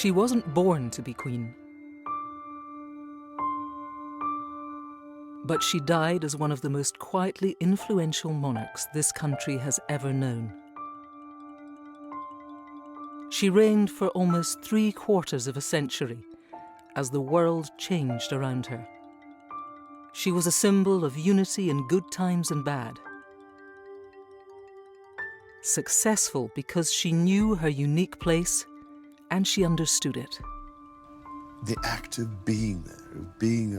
She wasn't born to be queen, but she died as one of the most quietly influential monarchs this country has ever known. She reigned for almost 3/4 of a century as the world changed around her. She was a symbol of unity in good times and bad. Successful because she knew her unique place and she understood it. The act of being there, of being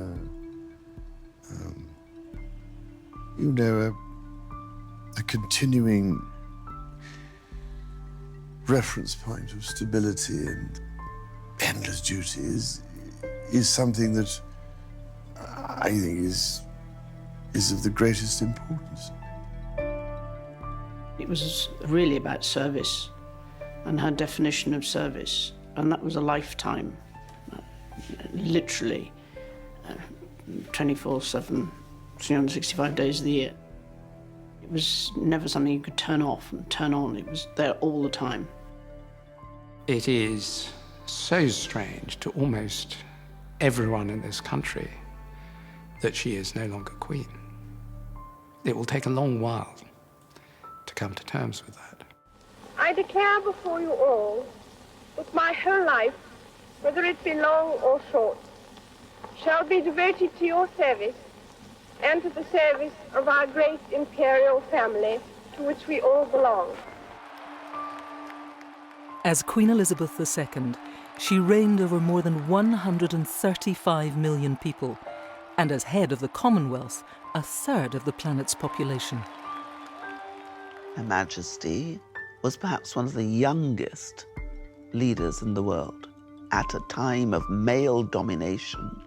a continuing reference point of stability and endless duty is something that I think is of the greatest importance. It was really about service and her definition of service, and that was a lifetime, literally 24/7, 365 days of the year. It was never something you could turn off and turn on. It was there all the time. It is so strange to almost everyone in this country that she is no longer queen. It will take a long while to come to terms with that. I declare before you all that my whole life, whether it be long or short, shall be devoted to your service and to the service of our great imperial family to which we all belong. As Queen Elizabeth II, she reigned over more than 135 million people, and as head of the Commonwealth, 1/3 of the planet's population. Her Majesty was perhaps one of the youngest leaders in the world at a time of male domination,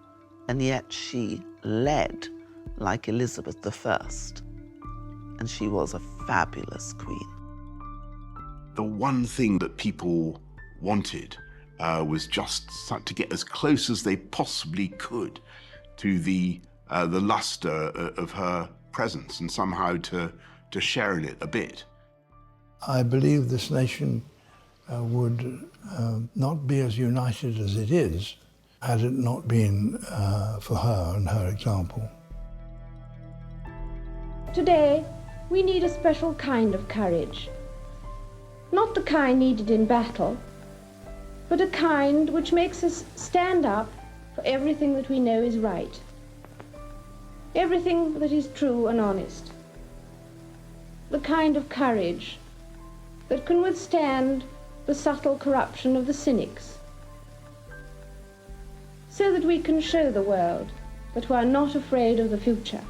and yet she led like Elizabeth I, and she was a fabulous queen. The one thing that people wanted was just to get as close as they possibly could to the luster of her presence and somehow to share in it a bit. I believe this nation would not be as united as it is had it not been for her and her example. Today, we need a special kind of courage. Not the kind needed in battle, but a kind which makes us stand up for everything that we know is right, everything that is true and honest. The kind of courage that can withstand the subtle corruption of the cynics, so that we can show the world that we are not afraid of the future.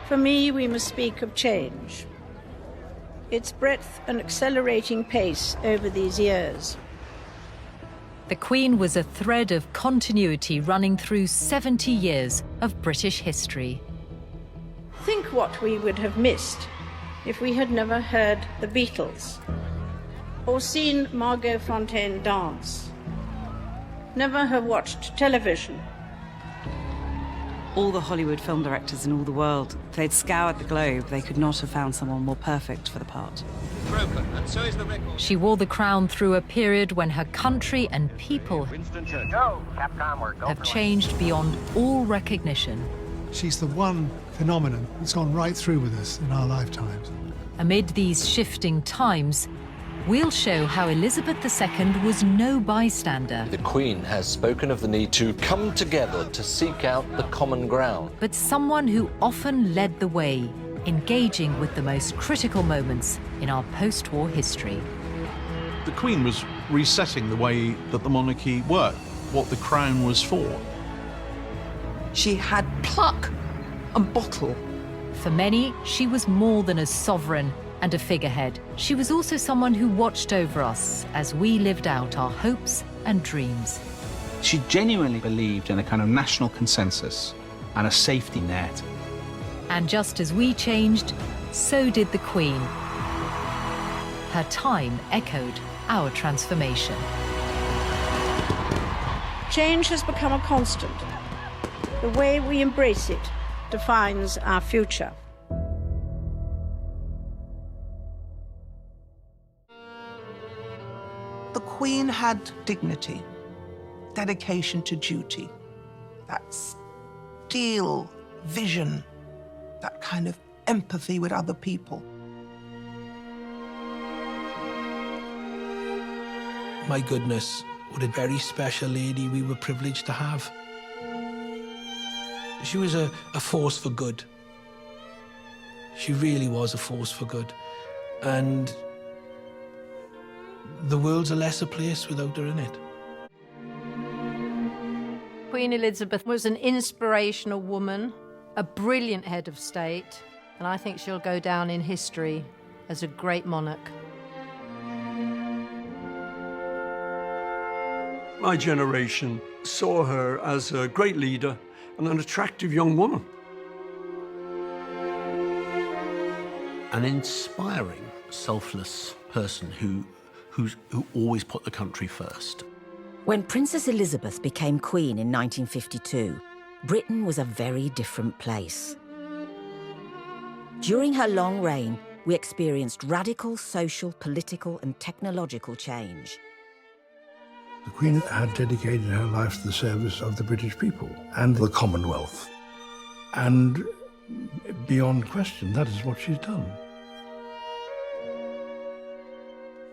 For me, we must speak of change, its breadth and accelerating pace over these years. The Queen was a thread of continuity running through 70 years of British history. Think what we would have missed if we had never heard the Beatles or seen Margot Fontaine dance, never have watched television. All the Hollywood film directors in all the world, if they'd scoured the globe, they could not have found someone more perfect for the part. Broken, and so is the record. She wore the crown through a period when her country and people have changed beyond all recognition. She's the one phenomenon that's gone right through with us in our lifetimes. Amid these shifting times, we'll show how Elizabeth II was no bystander. The Queen has spoken of the need to come together to seek out the common ground. But someone who often led the way, engaging with the most critical moments in our post-war history. The Queen was resetting the way that the monarchy worked, what the crown was for. She had pluck and bottle. For many, she was more than a sovereign and a figurehead. She was also someone who watched over us as we lived out our hopes and dreams. She genuinely believed in a kind of national consensus and a safety net. And just as we changed, so did the Queen. Her time echoed our transformation. Change has become a constant. The way we embrace it defines our future. The Queen had dignity, dedication to duty, that steel vision, that kind of empathy with other people. My goodness, what a very special lady we were privileged to have. She was a force for good. She really was a force for good. And the world's a lesser place without her in it. Queen Elizabeth was an inspirational woman, a brilliant head of state, and I think she'll go down in history as a great monarch. My generation saw her as a great leader and an attractive young woman. An inspiring, selfless person who always put the country first. When Princess Elizabeth became Queen in 1952, Britain was a very different place. During her long reign, we experienced radical social, political and technological change. The Queen had dedicated her life to the service of the British people and the Commonwealth. And beyond question, that is what she's done.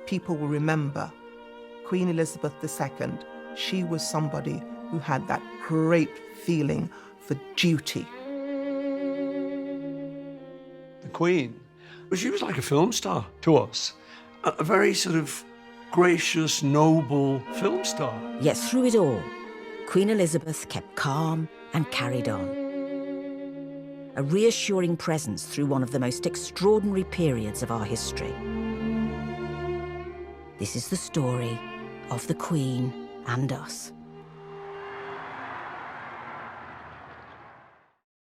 People will remember Queen Elizabeth II. She was somebody who had that great feeling for duty. The Queen, she was like a film star to us, a very sort of gracious, noble film star. Yet through it all, Queen Elizabeth kept calm and carried on. A reassuring presence through one of the most extraordinary periods of our history. This is the story of the Queen and us.